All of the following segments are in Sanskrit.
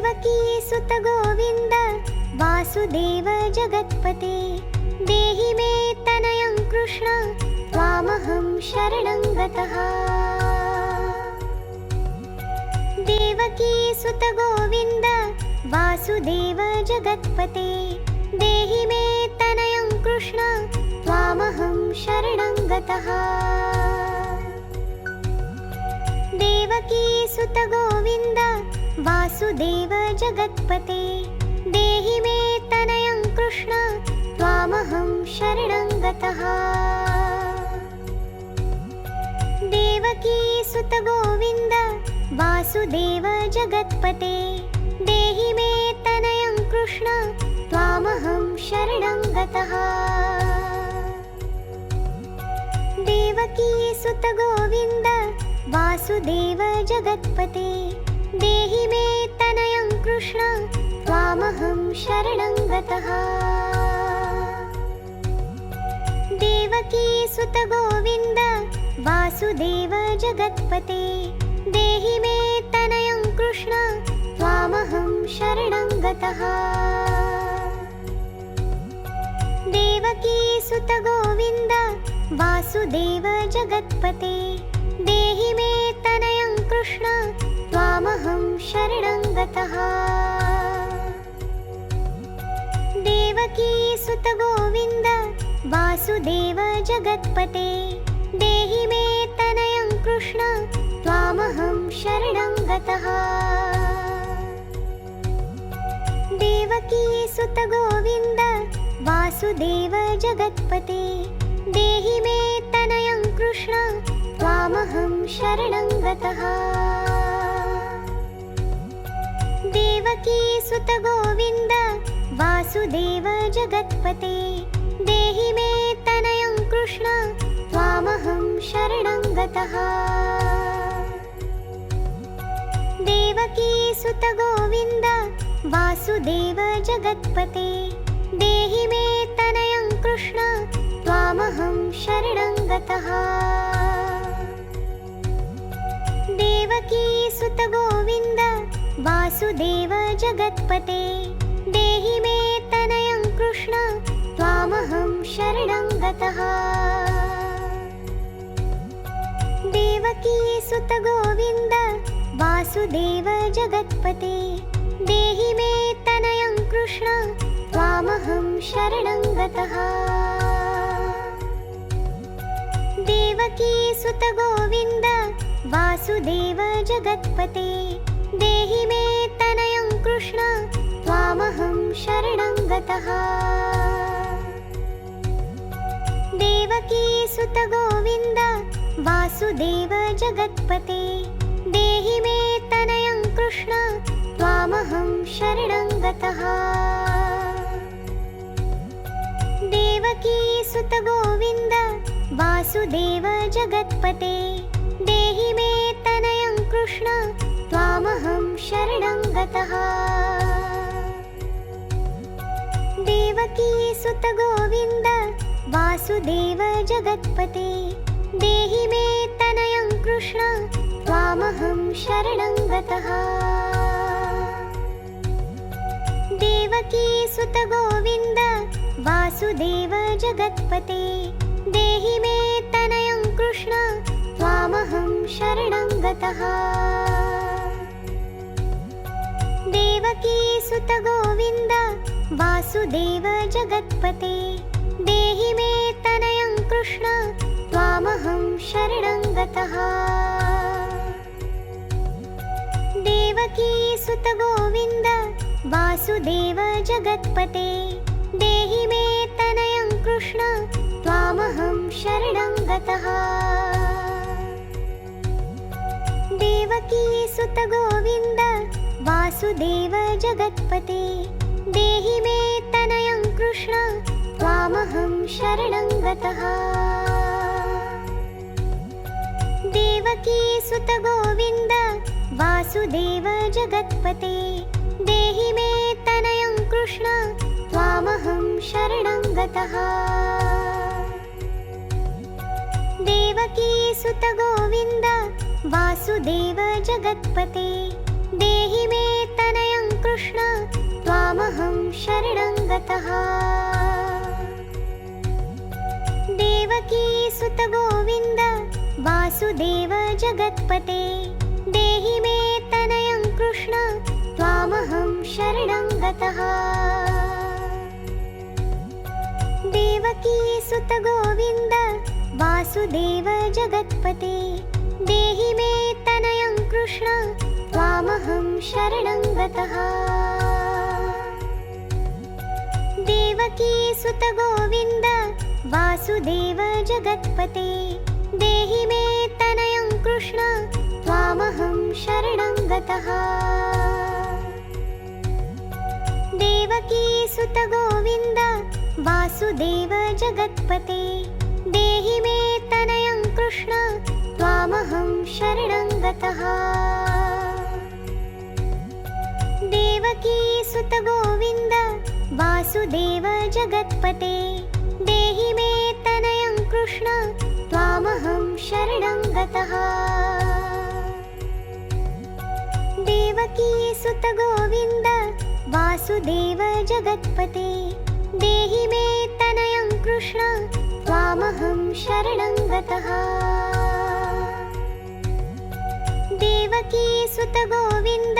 देवकी सुत गोविन्द वासुदेव जगत्पते देहि मे तनयं कृष्ण त्वामहं शरणं गतः। देवकी सुत गोविन्द वासुदेव जगत्पते देहि मे तनयं कृष्ण त्वामहं शरणं गतः। देवकी सुत गोविन्द वासुदेव जगत्पते देहि मे तनयं कृष्ण त्वामहं शरणं गतः। देवकी सुत गोविन्द वासुदेव जगत्पते देहि मे तनयं कृष्ण त्वामहं शरणं गतः। देवकी सुत गोविन्द वासुदेव जगत्पते देहि मे तनयं कृष्ण त्वामहं शरणं गतः। देवकी सुत गोविन्द वासुदेव जगत्पते देहि मे तनयं कृष्ण त्वामहं शरणं गतः। देवकी सुत गोविन्द वासुदेव जगत्पते देहि मे तनयं कृष्ण त्वामहं शरणं गतः। देवकी सुत गोविन्द वासुदेव जगत्पते देहि मे तनयं कृष्ण त्वामहं शरणं गतः। देवकी सुत गोविन्द वासुदेव जगत्पते देहि मे तनयं कृष्ण त्वामहं शरणं गतः। देवकी सुत गोविन्द वासुदेव जगत्पते देहि मे तनयं कृष्ण त्वामहं शरणं गतः। देवकी सुत गोविन्द वासुदेव जगत्पते देहि मे तनयं कृष्ण त्वामहं शरणं गतः। देवकी सुत गोविन्द वासुदेव जगत्पते देहि मे तनयं कृष्ण त्वामहं शरणं गतः। देवकी सुत गोविन्द वासुदेव जगत्पते देहि मे तनयं कृष्ण त्वामहं शरणं गतः। देवकी सुत गोविन्द वासुदेव जगत्पते देहि मे तनयं कृष्ण त्वामहं शरणं गतः। देवकी सुत गोविन्द वासुदेव जगत्पते देहि मे तनयं कृष्ण त्वामहं शरणं गतः। देवकी सुत गोविन्द वासुदेव जगत्पते देहि मे तनयं कृष्ण त्वामहं शरणं गतः। देवकी सुत गोविन्द वासुदेव जगत्पते देहि मे तनयं कृष्ण त्वामहं शरणं गतः। देवकी सुत गोविन्द वासुदेव जगत्पते देहि मे तनयं कृष्ण त्वामहं शरणं गतः। देवकी सुत गोविन्द वासुदेव जगत्पते देहि मे तनयं कृष्ण त्वामहं शरणं गतः। देवकी सुत गोविन्द वासुदेव जगत्पते देहि मे तनयं कृष्ण त्वामहं शरणं गतः। देवकी सुत गोविन्द वासुदेव जगत्पते देहि मे तनयं कृष्ण त्वामहं शरणं गतः। देवकी सुत गोविन्द वासुदेव जगत्पते देहि मे तनयं कृष्ण त्वामहं शरणं गतः। देवकी सुत गोविन्द वासुदेव जगत्पते देहि मे तनयं कृष्ण त्वामहं शरणं गतः। देवकी सुत गोविन्द वासुदेव जगत्पते देहि मे तनयं कृष्ण त्वामहं शरणं गतः। देवकी सुत गोविन्द वासुदेव जगत्पते देहि मे तनयं कृष्ण त्वामहं शरणं गतः। देवकी सुत गोविन्द वासुदेव जगत्पते देहि मे तनयं कृष्ण त्वामहं शरणं गतः। देवकी सुत गोविन्द वासुदेव जगत्पते देहि मे तनयं कृष्ण त्वामहं शरणं गतः। देवकी सुत गोविन्द वासुदेव जगत्पते देहि मे तनयं कृष्ण त्वामहं शरणं गतः। देवकी सुत गोविन्द वासुदेव जगत्पते देहि मे तनयं कृष्ण त्वामहं शरणं गतः। देवकी सुत गोविन्द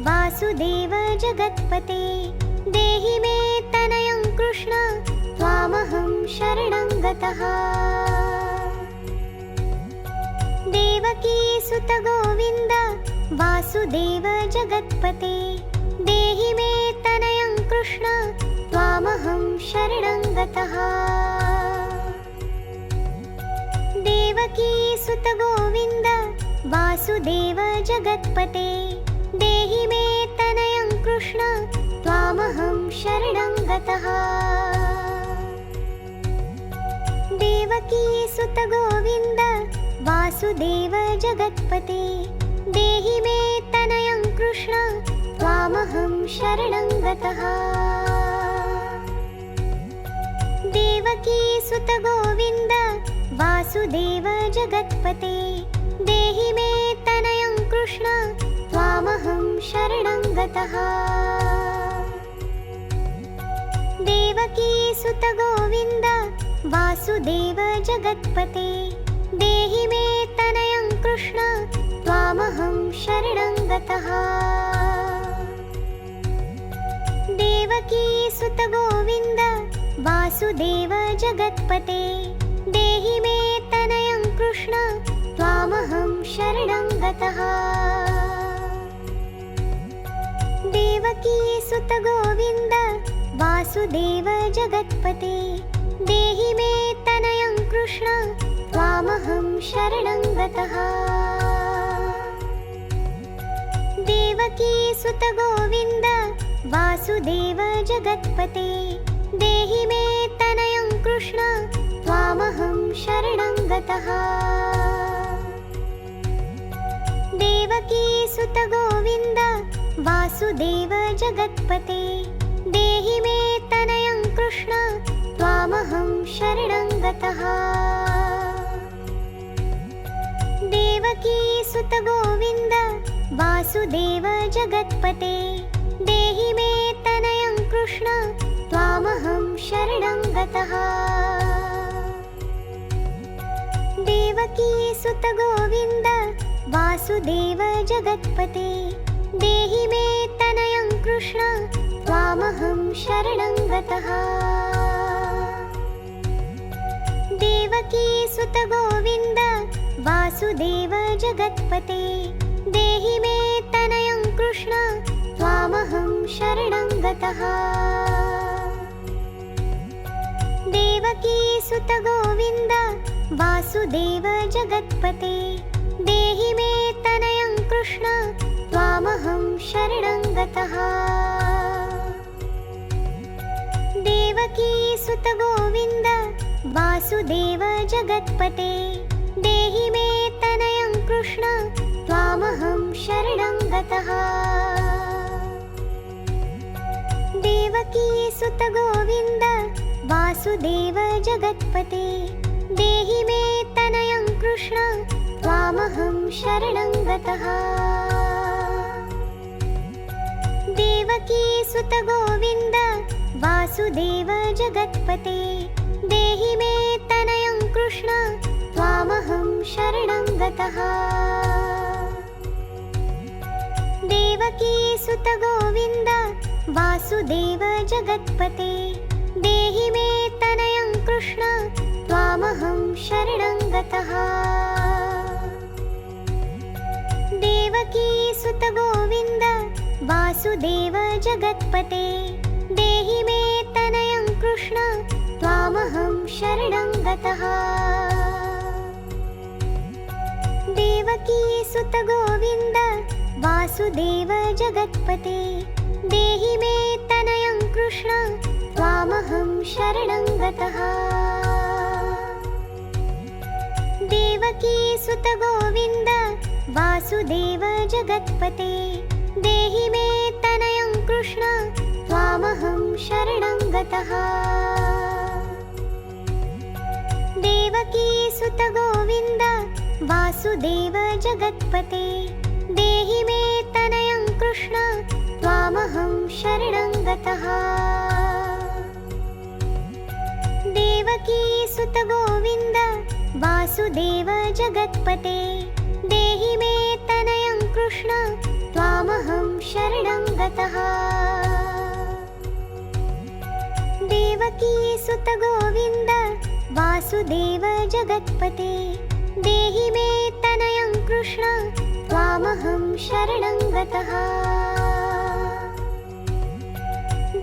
वासुदेव जगत्पते देहि मे तनयं कृष्ण त्वामहं शरणं गतः। देवकी सुत गोविन्द वासुदेव जगत्पते देहि मे तनयं कृष्ण त्वामहं शरणं गतः। देवकी सुत गोविन्द वासुदेव जगत्पते देहि मे तनयं कृष्ण त्वामहं शरणं गतः। देवकी सुत गोविन्द वासुदेव जगत्पते देहि मे तनयं कृष्ण त्वामहं शरणं गतः। देवकी सुत गोविन्द वासुदेव जगत्पते देहि मे तनयं कृष्ण त्वामहं शरणं गतः। देवकी सुत गोविन्द वासुदेव जगत्पते देहि मे तनयं कृष्ण त्वामहं शरणं गतः। देवकी सुत गोविन्द वासुदेव जगत्पते देहि मे तनयं कृष्ण त्वामहं शरणं गतः। देवकी सुत गोविन्द वासुदेव जगत्पते देहि मे तनयं कृष्ण त्वामहं शरणं गतः। देवकी सुत गोविन्द वासुदेव जगत्पते देहि मे तनयं कृष्ण त्वामहं शरणं गतः। देवकी सुत गोविन्द वासुदेव जगत्पते देहि मे तनयं कृष्ण त्वामहं शरणं गतः। देवकी सुत गोविन्द वासुदेव जगत्पते देहि मे तनयं कृष्ण त्वामहं शरणं गतः। देवकी सुत गोविन्द वासुदेव जगत्पते देहि मे तनयं कृष्ण त्वामहं शरणं गतः। देवकी सुत गोविन्द वासुदेव जगत्पते देहि मे तनयं कृष्ण त्वामहं शरणं गतः। देवकी सुत गोविन्द वासुदेव जगत्पते देहि मे तनयं कृष्ण त्वामहं शरणं गतः। देवकी सुत गोविन्द वासुदेव जगत्पते देहि मे तनयं कृष्ण त्वामहं शरणं गतः। देवकी सुत गोविन्द वासुदेव जगत्पते देहि मे तनयं कृष्ण त्वामहं शरणं गतः। देवकी सुत गोविन्द वासुदेव जगत्पते देहि मे तनयं कृष्ण त्वामहं शरणं गतः। देवकी सुत गोविन्द वासुदेव जगत्पते देहि मे तनयं कृष्ण त्वामहं शरणं गतः। देवकी सुत गोविन्द वासुदेव जगत्पते देहि मे तनयं कृष्ण त्वामहं शरणं गतः। देवकी सुत गोविन्द वासुदेव जगत्पते देहि मे तनयं कृष्ण त्वामहं शरणं गतः। देवकी सुत गोविन्द वासुदेव जगत्पते देहि मे तनयं कृष्ण त्वामहं शरणं गतः। देवकी सुत गोविन्द वासुदेव जगत्पते देहि मे तनयं कृष्ण त्वामहं शरणं गतः। देवकी सुत गोविन्द वासुदेव जगत्पते देहि मे तनयं कृष्ण त्वामहं शरणं गतः। देवकी सुत गोविन्द वासुदेव जगत्पते देहि मे तनयं कृष्ण त्वामहं शरणं गतः।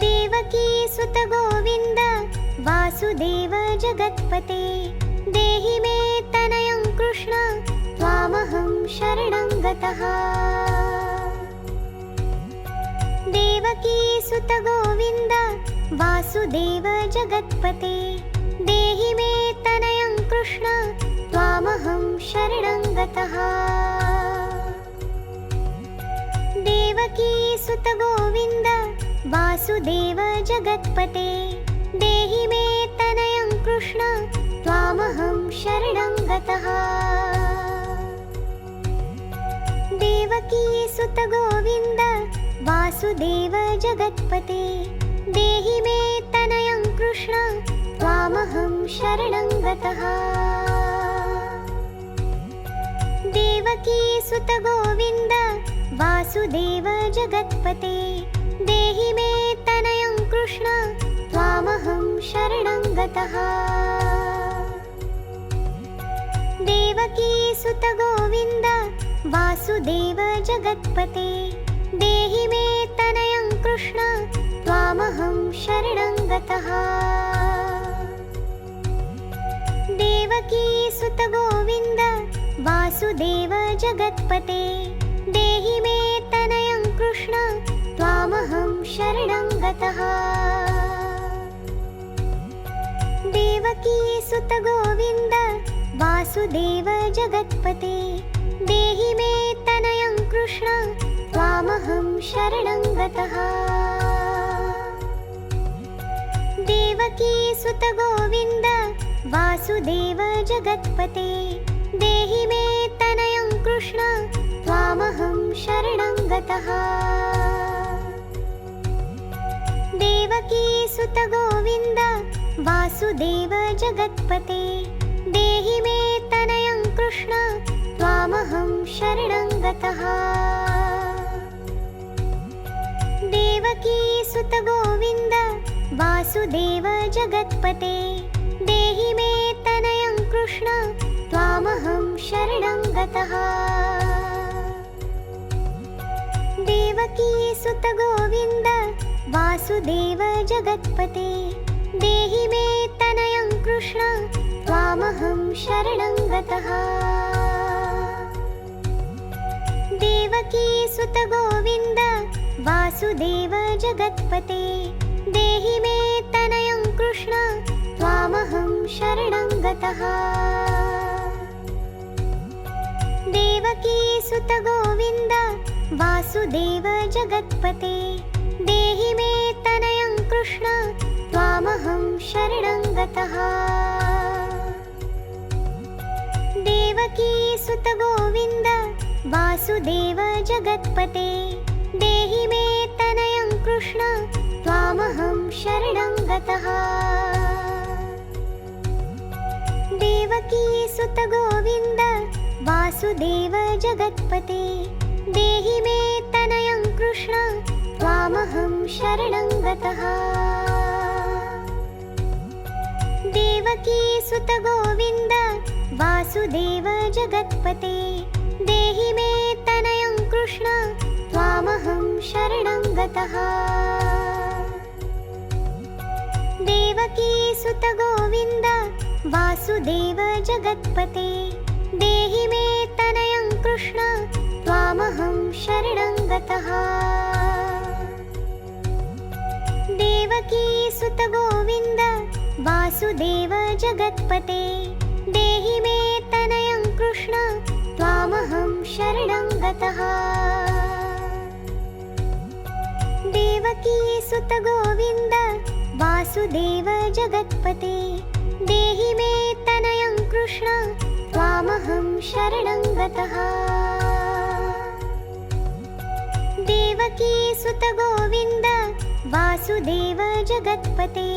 देवकी सुत गोविन्द वासुदेव जगत्पते देहि मे तनयं कृष्ण त्वामहं शरणं गतः। देवकी सुत गोविन्द वासुदेव जगत्पते देहि मे तनयं कृष्ण त्वामहं शरणं गतः। देवकी सुत गोविन्द वासुदेव जगत्पते देहि मे तनयं कृष्ण त्वामहं शरणं गतः। देवकी सुत गोविन्द वासुदेव जगत्पते देहि मे तनयं कृष्ण त्वामहं शरणं गतः। देवकी सुत गोविन्द वासुदेव जगत्पते देहि मे तनयं कृष्ण त्वामहं शरणं गतः। देवकी सुत गोविन्द वासुदेव जगत्पते देहि मे तनयं कृष्ण त्वामहं शरणं गतः। देवकी सुत गोविन्द वासुदेव जगत्पते देहि मे तनयं कृष्ण त्वामहं शरणं गतः। देवकी सुत गोविन्द वासुदेव जगत्पते देहि मे तनयं कृष्ण त्वामहं शरणं गतः। देवकी सुत गोविन्द वासुदेव जगत्पते देहि मे तनयं कृष्ण त्वामहं शरणं गतः। देवकी सुत गोविन्द वासुदेव जगत्पते देहि मे तनयं कृष्ण त्वामहं शरणं गतः। देवकी सुत गोविन्द वासुदेव जगत्पते देहि मे तनयं कृष्ण त्वामहं शरणं गतः। देवकी सुत गोविन्द वासुदेव जगत्पते देहि मे तनयं कृष्ण त्वामहं शरणं गतः। देवकी सुत गोविन्द वासुदेव जगत्पते देहि मे तनयं कृष्ण त्वामहं शरणं गतः। देवकी सुत गोविन्द वासुदेव जगत्पते देहि मे तनयं कृष्ण त्वामहं शरणं गतः। देवकी सुत गोविन्द वासुदेव जगत्पते देहि मे तनयं कृष्ण त्वामहं शरणं गतः। देवकी सुत गोविन्द वासुदेव जगत्पते देहि मे तनयं कृष्ण त्वामहं शरणं गतः। देवकी सुत गोविन्द वासुदेव जगत्पते देहि मे तनयं कृष्ण त्वामहं शरणं गतः। देवकी सुत गोविन्द वासुदेव जगत्पते देहि मे तनयं कृष्ण त्वामहं शरणं गतः। देवकी सुत गोविन्द वासुदेव जगत्पते देहि मे तनयं कृष्ण त्वामहं शरणं गतः। देवकी सुत गोविन्द वासुदेव जगत्पते देहि मे तनयं कृष्ण त्वामहं शरणं गतः। देवकी सुत गोविन्द वासुदेव जगत्पते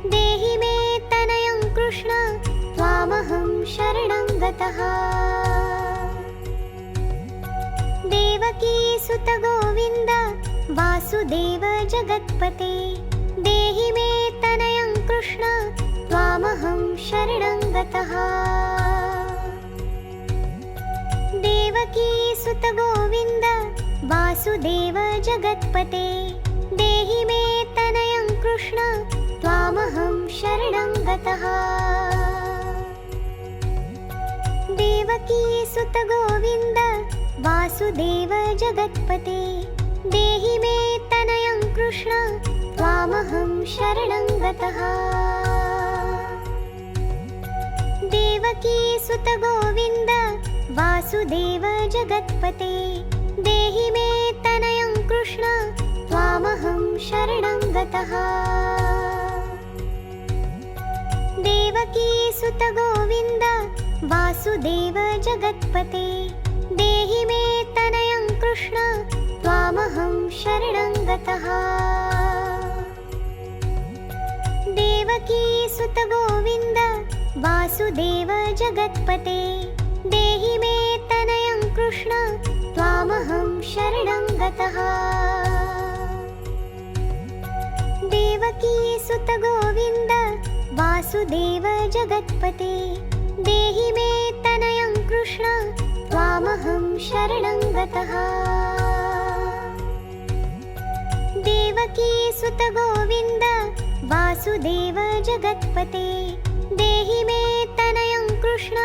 देहि मे तनयं कृष्ण त्वामहं शरणं गतः। देवकी सुत गोविन्द वासुदेव जगत्पते देहि मे तनयं कृष्ण त्वामहं शरणं गतः। देवकी सुत गोविन्द वासुदेव जगत्पते देहि मे तनयं कृष्ण त्वामहं शरणं गतः। देवकी सुत गोविन्द वासुदेव जगत्पते देहि मे तनयं कृष्ण त्वामहं शरणं गतः। देवकी सुत गोविन्द वासुदेव जगत्पते देहि मे तनयं कृष्ण त्वामहं शरणं गतः। देवकी सुत गोविन्द वासुदेव जगत्पते देहि मे तनयं कृष्ण त्वामहं शरणं गतः। देवकी सुत गोविन्द वासुदेव जगत्पते देहि मे तनयं कृष्ण त्वामहं शरणं गतः। देवकी सुत गोविन्द वासुदेव जगत्पते देहि मे तनयं कृष्ण त्वामहं शरणं गतः। देवकी सुत गोविन्द वासुदेव जगत्पते देहि मे तनयं कृष्ण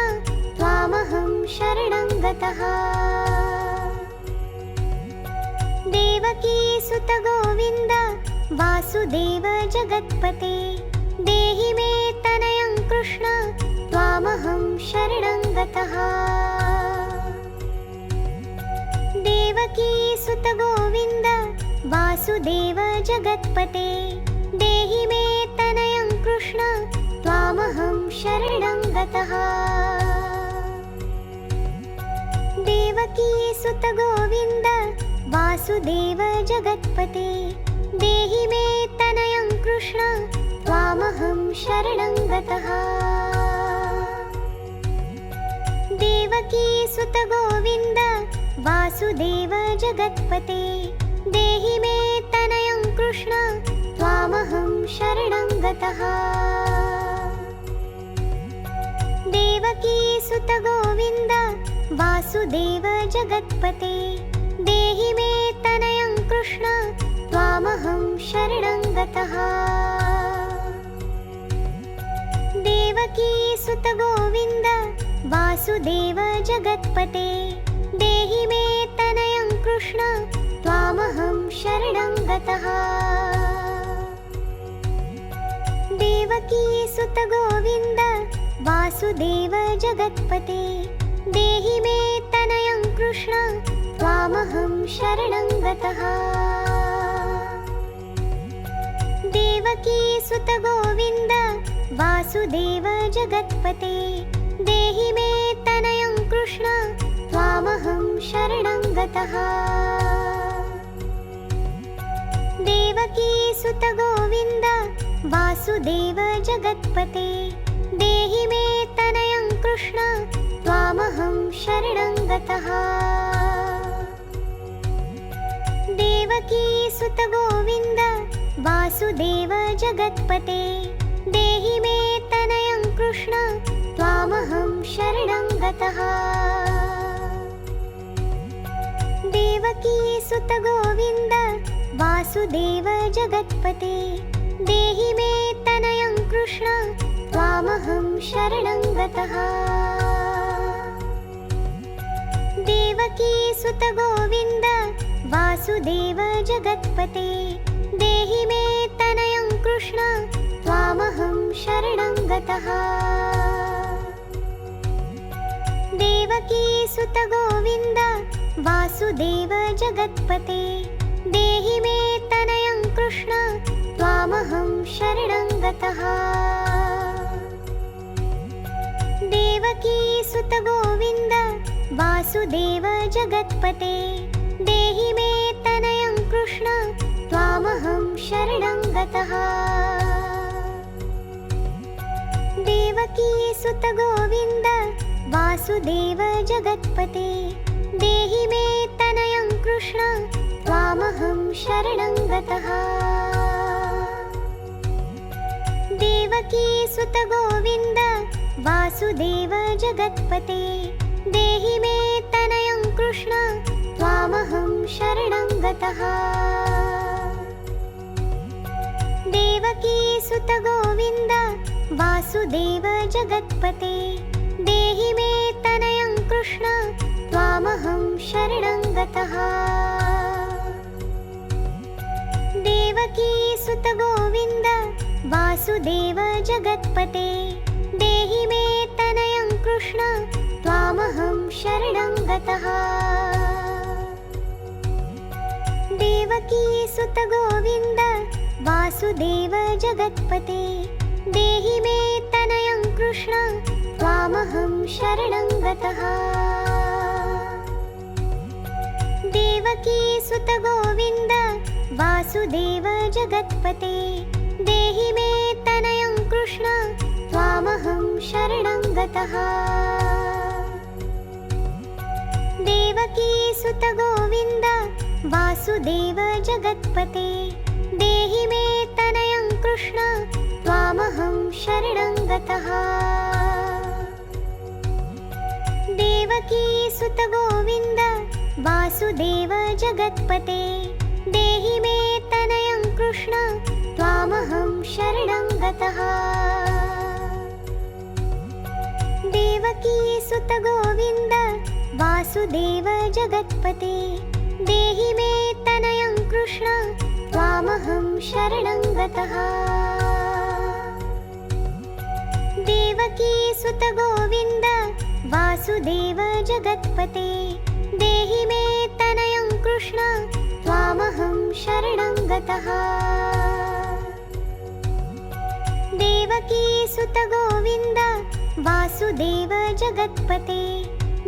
त्वामहं शरणं गतः। देवकी सुत गोविन्द वासुदेव जगत्पते देहि मे तनयं कृष्ण त्वामहं शरणं गतः। देवकी सुत गोविन्द वासुदेव जगत्पते देहि मे तनयं कृष्ण त्वामहं शरणं गतः। देवकी सुत गोविन्द वासुदेव जगत्पते देहि मे तनयं कृष्ण त्वामहं शरणं गतः। देवकी सुत गोविन्द वासुदेव जगत्पते देहि मे तनयं कृष्ण त्वामहं शरणं गतः। देवकी सुत गोविन्द वासुदेव जगत्पते देहि मे तनयं कृष्ण त्वामहं शरणं गतः। देवकी सुत गोविन्द वासुदेव जगत्पते देहि मे तनयं कृष्ण त्वामहं शरणं गतः। देवकी सुत गोविन्द वासुदेव जगत्पते देहि मे तनयं कृष्ण त्वामहं शरणं गतः। देवकी सुत गोविन्द वासुदेव जगत्पते देहि मे तनयं कृष्ण त्वामहं शरणं गतः। देवकी सुत गोविन्द वासुदेव जगत्पते देहि मे तनयं कृष्ण त्वामहं शरणं गतः। देवकी सुत गोविन्द वासुदेव जगत्पते देहि मे तनयं कृष्ण त्वामहं शरणं गतः। देवकी सुत गोविन्द वासुदेव जगत्पते देहि मे तनयं कृष्ण त्वामहं शरणं गतः। देवकी सुत गोविन्द वासुदेव जगत्पते देहि मे तनयं कृष्ण त्वामहं शरणं गतः। देवकी सुत गोविन्द वासुदेव जगत्पते देहि मे तनयं कृष्ण त्वामहं शरणं गतः। देवकी सुत गोविन्द वासुदेव जगत्पते देहि मे तनयं कृष्ण त्वामहं शरणं गतः। देवकी सुत गोविन्द वासुदेव जगत्पते देहि मे तनयं कृष्ण त्वामहं शरणं गतः। देवकी सुत गोविन्द वासुदेव जगत्पते देहि मे तनयं कृष्ण त्वामहं शरणं गतः। देवकी सुत गोविन्द वासुदेव जगत्पते देहि मे तनयं कृष्ण त्वामहं शरणं गतः। देवकी सुत गोविन्द वासुदेव जगत्पते देहि मे तनयं कृष्ण त्वामहं शरणं गतः। देवकी सुत गोविन्द वासुदेव जगत्पते देहि मे तनयं कृष्ण त्वामहं शरणं गतः। देवकी सुत गोविन्द वासुदेव जगत्पते देहि मे तनयं कृष्ण त्वामहं शरणं गतः। देवकी सुत गोविन्द वासुदेव जगत्पते देहि मे तनयं कृष्ण त्वामहं शरणं गतः। देवकी सुत गोविन्द वासुदेव जगत्पते देहि मे तनयं कृष्ण त्वामहं शरणं गतः। देवकी सुत गोविन्द वासुदेव जगत्पते देहि मे तनयं कृष्ण त्वामहं शरणं गतः। देवकी सुत गोविन्द वासुदेव जगत्पते देहि मे तनयं कृष्ण त्वामहं शरणं गतः। देवकी सुत गोविन्द वासुदेव जगत्पते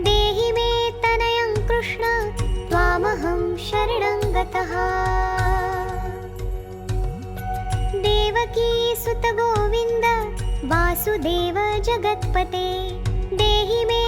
देहि मे तनयं कृष्ण त्वामहं शरणं गतः। देवकी सुत गोविन्द वासुदेव जगत्पते देहि मे